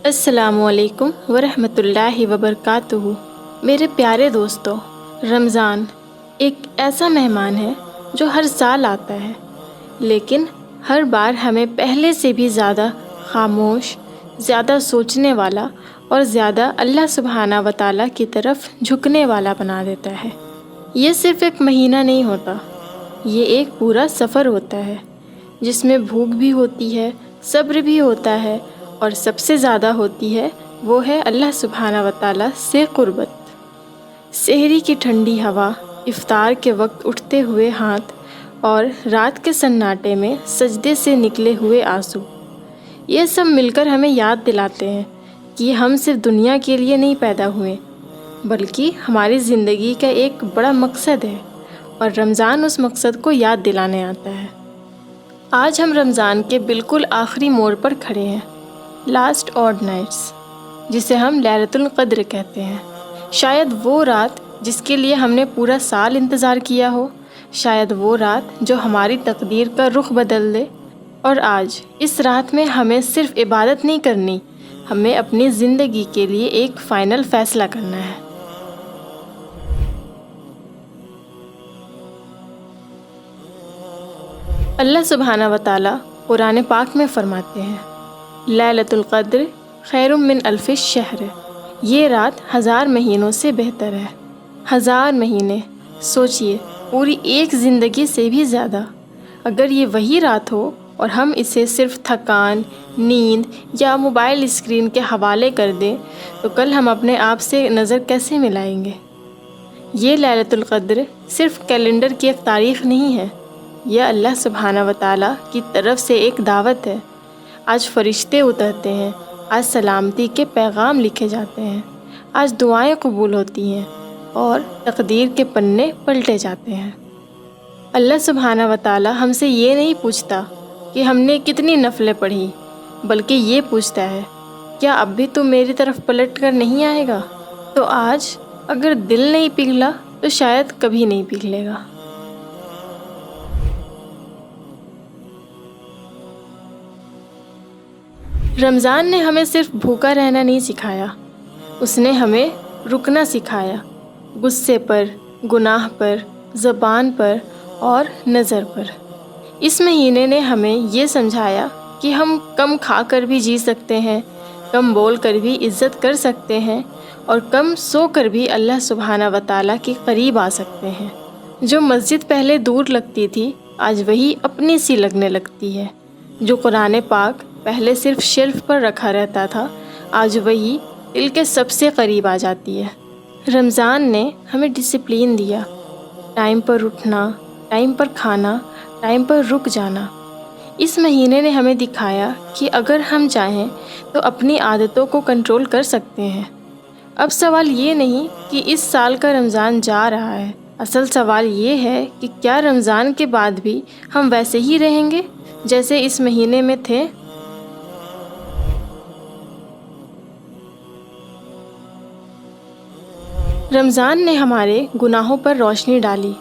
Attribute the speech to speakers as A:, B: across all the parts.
A: السلام علیکم ورحمۃ اللہ وبرکاتہ۔ میرے پیارے دوستو، رمضان ایک ایسا مہمان ہے جو ہر سال آتا ہے، لیکن ہر بار ہمیں پہلے سے بھی زیادہ خاموش، زیادہ سوچنے والا اور زیادہ اللہ سبحانہ و تعالیٰ کی طرف جھکنے والا بنا دیتا ہے۔ یہ صرف ایک مہینہ نہیں ہوتا، یہ ایک پورا سفر ہوتا ہے جس میں بھوک بھی ہوتی ہے، صبر بھی ہوتا ہے، اور سب سے زیادہ ہوتی ہے وہ ہے اللہ سبحانہ و تعالیٰ سے قربت۔ سحری کی ٹھنڈی ہوا، افطار کے وقت اٹھتے ہوئے ہاتھ، اور رات کے سناٹے میں سجدے سے نکلے ہوئے آنسو، یہ سب مل کر ہمیں یاد دلاتے ہیں کہ ہم صرف دنیا کے لیے نہیں پیدا ہوئے، بلکہ ہماری زندگی کا ایک بڑا مقصد ہے، اور رمضان اس مقصد کو یاد دلانے آتا ہے۔ آج ہم رمضان کے بالکل آخری موڑ پر کھڑے ہیں، لاسٹ آڈ نائٹس، جسے ہم لیلۃ القدر کہتے ہیں۔ شاید وہ رات جس کے لیے ہم نے پورا سال انتظار کیا ہو، شاید وہ رات جو ہماری تقدیر کا رخ بدل دے۔ اور آج اس رات میں ہمیں صرف عبادت نہیں کرنی، ہمیں اپنی زندگی کے لیے ایک فائنل فیصلہ کرنا ہے۔ اللہ سبحانہ و تعالیٰ قرآن پاک میں فرماتے ہیں، لیلۃ القدر خیر من الف شہر، یہ رات 1000 مہینوں سے بہتر ہے۔ 1000 مہینے، سوچئے، پوری ایک زندگی سے بھی زیادہ۔ اگر یہ وہی رات ہو اور ہم اسے صرف تھکان، نیند یا موبائل اسکرین کے حوالے کر دیں تو کل ہم اپنے آپ سے نظر کیسے ملائیں گے؟ یہ لیلۃ القدر صرف کیلنڈر کی ایک تاریخ نہیں ہے، یہ اللہ سبحانہ و تعالیٰ کی طرف سے ایک دعوت ہے۔ آج فرشتے اترتے ہیں، آج سلامتی کے پیغام لکھے جاتے ہیں، آج دعائیں قبول ہوتی ہیں اور تقدیر کے پنے پلٹے جاتے ہیں۔ اللہ سبحانہ و تعالیٰ ہم سے یہ نہیں پوچھتا کہ ہم نے کتنی نفلیں پڑھی، بلکہ یہ پوچھتا ہے، کیا اب بھی تو میری طرف پلٹ کر نہیں آئے گا؟ تو آج اگر دل نہیں پگھلا تو شاید کبھی نہیں پگھلے گا۔ رمضان نے ہمیں صرف بھوکا رہنا نہیں سکھایا، اس نے ہمیں رکنا سکھایا، غصے پر، گناہ پر، زبان پر اور نظر پر۔ اس مہینے نے ہمیں یہ سمجھایا کہ ہم کم کھا کر بھی جی سکتے ہیں، کم بول کر بھی عزت کر سکتے ہیں، اور کم سو کر بھی اللہ سبحانہ و تعالیٰ کے قریب آ سکتے ہیں۔ جو مسجد پہلے دور لگتی تھی، آج وہی اپنی سی لگنے لگتی ہے۔ جو قرآن پاک پہلے صرف شیلف پر رکھا رہتا تھا، آج وہی دل کے سب سے قریب آ جاتی ہے۔ رمضان نے ہمیں ڈسپلین دیا، ٹائم پر اٹھنا، ٹائم پر کھانا، ٹائم پر رک جانا۔ اس مہینے نے ہمیں دکھایا کہ اگر ہم چاہیں تو اپنی عادتوں کو کنٹرول کر سکتے ہیں۔ اب سوال یہ نہیں کہ اس سال کا رمضان جا رہا ہے، اصل سوال یہ ہے کہ کیا رمضان کے بعد بھی ہم ویسے ہی رہیں گے جیسے اس مہینے میں تھے؟ رمضان نے ہمارے گناہوں پر روشنی ڈالی،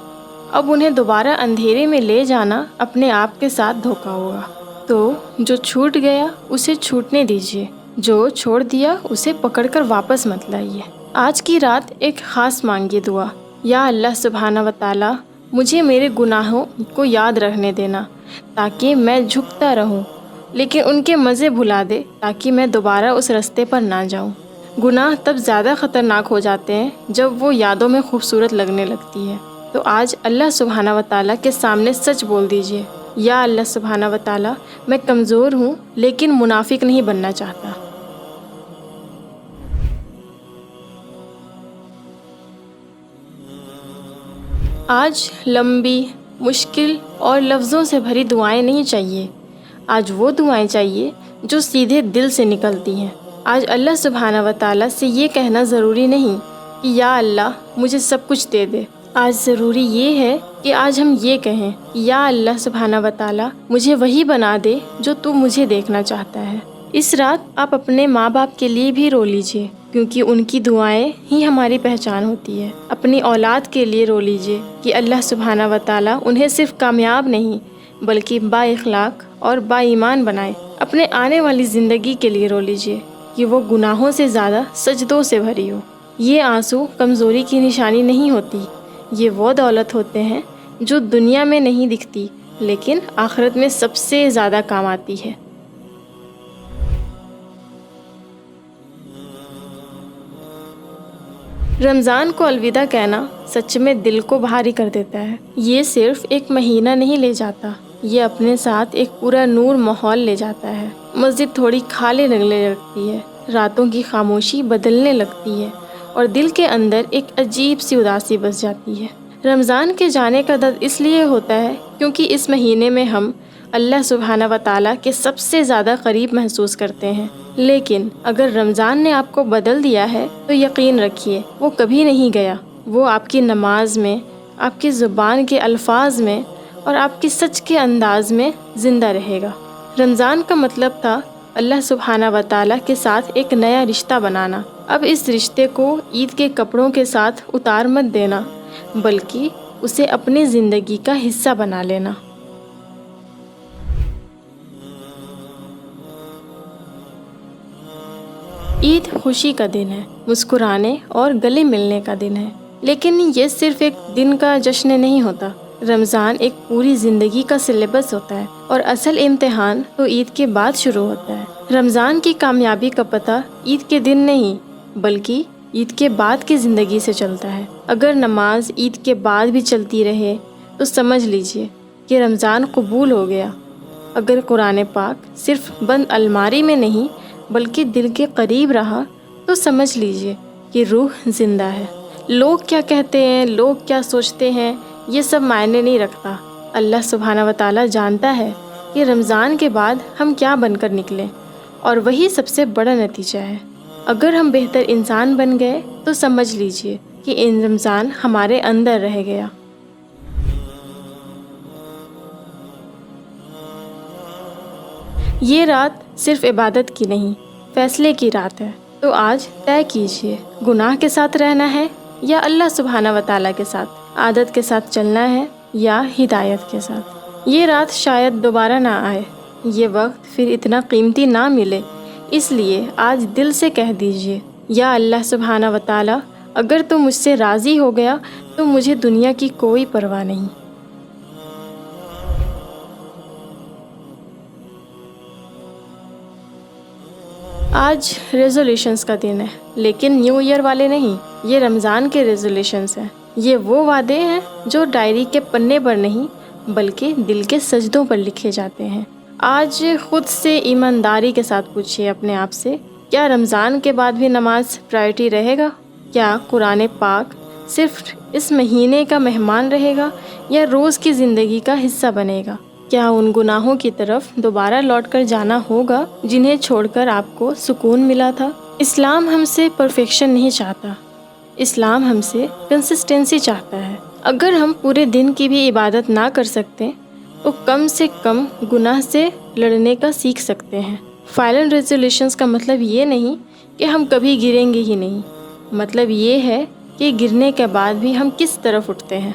A: اب انہیں دوبارہ اندھیرے میں لے جانا اپنے آپ کے ساتھ دھوکہ ہوگا۔ تو جو چھوٹ گیا اسے چھوٹنے دیجیے، جو چھوڑ دیا اسے پکڑ کر واپس مت لائیے۔ آج کی رات ایک خاص مانگیے دعا، یا اللہ سبحانہ و تعالیٰ، مجھے میرے گناہوں کو یاد رکھنے دینا تاکہ میں جھکتا رہوں، لیکن ان کے مزے بھلا دے تاکہ میں دوبارہ اس رستے پر نہ جاؤں۔ گناہ تب زیادہ خطرناک ہو جاتے ہیں جب وہ یادوں میں خوبصورت لگنے لگتی ہے۔ تو آج اللہ سبحانہ و تعالیٰ کے سامنے سچ بول دیجیے، یا اللہ سبحانہ و تعالیٰ، میں کمزور ہوں لیکن منافق نہیں بننا چاہتا۔ آج لمبی، مشکل اور لفظوں سے بھری دعائیں نہیں چاہیے، آج وہ دعائیں چاہیے جو سیدھے دل سے نکلتی ہیں۔ آج اللہ سبحانہ و تعالیٰ سے یہ کہنا ضروری نہیں کہ یا اللہ مجھے سب کچھ دے دے، آج ضروری یہ ہے کہ آج ہم یہ کہیں، یا اللہ سبحانہ و تعالیٰ مجھے وہی بنا دے جو تو مجھے دیکھنا چاہتا ہے۔ اس رات آپ اپنے ماں باپ کے لیے بھی رو لیجئے، کیونکہ ان کی دعائیں ہی ہماری پہچان ہوتی ہے۔ اپنی اولاد کے لیے رو لیجئے کہ اللہ سبحانہ و تعالیٰ انہیں صرف کامیاب نہیں بلکہ با اخلاق اور با ایمان بنائے۔ اپنے آنے والی زندگی کے لیے رو لیجئے کہ وہ گناہوں سے زیادہ سجدوں سے بھری ہو۔ یہ آنسو کمزوری کی نشانی نہیں ہوتی، یہ وہ دولت ہوتے ہیں جو دنیا میں نہیں دکھتی لیکن آخرت میں سب سے زیادہ کام آتی ہے۔ رمضان کو الوداع کہنا سچ میں دل کو بھاری کر دیتا ہے۔ یہ صرف ایک مہینہ نہیں لے جاتا، یہ اپنے ساتھ ایک پورا نور ماحول لے جاتا ہے۔ مسجد تھوڑی خالی لگنے لگتی ہے، راتوں کی خاموشی بدلنے لگتی ہے اور دل کے اندر ایک عجیب سی اداسی بس جاتی ہے۔ رمضان کے جانے کا درد اس لیے ہوتا ہے کیونکہ اس مہینے میں ہم اللہ سبحانہ و تعالیٰ کے سب سے زیادہ قریب محسوس کرتے ہیں۔ لیکن اگر رمضان نے آپ کو بدل دیا ہے تو یقین رکھیے وہ کبھی نہیں گیا، وہ آپ کی نماز میں، آپ کی زبان کے الفاظ میں اور آپ کی سچ کے انداز میں زندہ رہے گا۔ رمضان کا مطلب تھا اللہ سبحانہ و تعالیٰ کے ساتھ ایک نیا رشتہ بنانا۔ اب اس رشتے کو عید کے کپڑوں کے ساتھ اتار مت دینا، بلکہ اسے اپنی زندگی کا حصہ بنا لینا۔ عید خوشی کا دن ہے، مسکرانے اور گلے ملنے کا دن ہے، لیکن یہ صرف ایک دن کا جشن نہیں ہوتا۔ رمضان ایک پوری زندگی کا سلیبس ہوتا ہے اور اصل امتحان تو عید کے بعد شروع ہوتا ہے۔ رمضان کی کامیابی کا پتہ عید کے دن نہیں بلکہ عید کے بعد کی زندگی سے چلتا ہے۔ اگر نماز عید کے بعد بھی چلتی رہے تو سمجھ لیجئے کہ رمضان قبول ہو گیا۔ اگر قرآن پاک صرف بند الماری میں نہیں بلکہ دل کے قریب رہا تو سمجھ لیجئے کہ روح زندہ ہے۔ لوگ کیا کہتے ہیں، لوگ کیا سوچتے ہیں، یہ سب معنی نہیں رکھتا۔ اللہ سبحانہ و تعالیٰ جانتا ہے کہ رمضان کے بعد ہم کیا بن کر نکلیں، اور وہی سب سے بڑا نتیجہ ہے۔ اگر ہم بہتر انسان بن گئے تو سمجھ لیجئے کہ ان رمضان ہمارے اندر رہ گیا۔ یہ رات صرف عبادت کی نہیں، فیصلے کی رات ہے۔ تو آج طے کیجئے، گناہ کے ساتھ رہنا ہے یا اللہ سبحانہ و تعالیٰ کے ساتھ، عادت کے ساتھ چلنا ہے یا ہدایت کے ساتھ۔ یہ رات شاید دوبارہ نہ آئے، یہ وقت پھر اتنا قیمتی نہ ملے، اس لیے آج دل سے کہہ دیجئے، یا اللہ سبحانہ و تعالیٰ، اگر تو مجھ سے راضی ہو گیا تو مجھے دنیا کی کوئی پرواہ نہیں۔ آج ریزولیشنز کا دن ہے، لیکن نیو ایئر والے نہیں، یہ رمضان کے ریزولیشنز ہیں۔ یہ وہ وعدے ہیں جو ڈائری کے پنے پر نہیں بلکہ دل کے سجدوں پر لکھے جاتے ہیں۔ آج خود سے ایمانداری کے ساتھ پوچھیے اپنے آپ سے، کیا رمضان کے بعد بھی نماز پرائرٹی رہے گا؟ کیا قرآن پاک صرف اس مہینے کا مہمان رہے گا یا روز کی زندگی کا حصہ بنے گا؟ کیا ان گناہوں کی طرف دوبارہ لوٹ کر جانا ہوگا جنہیں چھوڑ کر آپ کو سکون ملا تھا؟ اسلام ہم سے پرفیکشن نہیں چاہتا، اسلام ہم سے کنسسٹنسی چاہتا ہے۔ اگر ہم پورے دن کی بھی عبادت نہ کر سکتے تو کم سے کم گناہ سے لڑنے کا سیکھ سکتے ہیں۔ فائنل ریزولیشنز کا مطلب یہ نہیں کہ ہم کبھی گریں گے ہی نہیں، مطلب یہ ہے کہ گرنے کے بعد بھی ہم کس طرف اٹھتے ہیں۔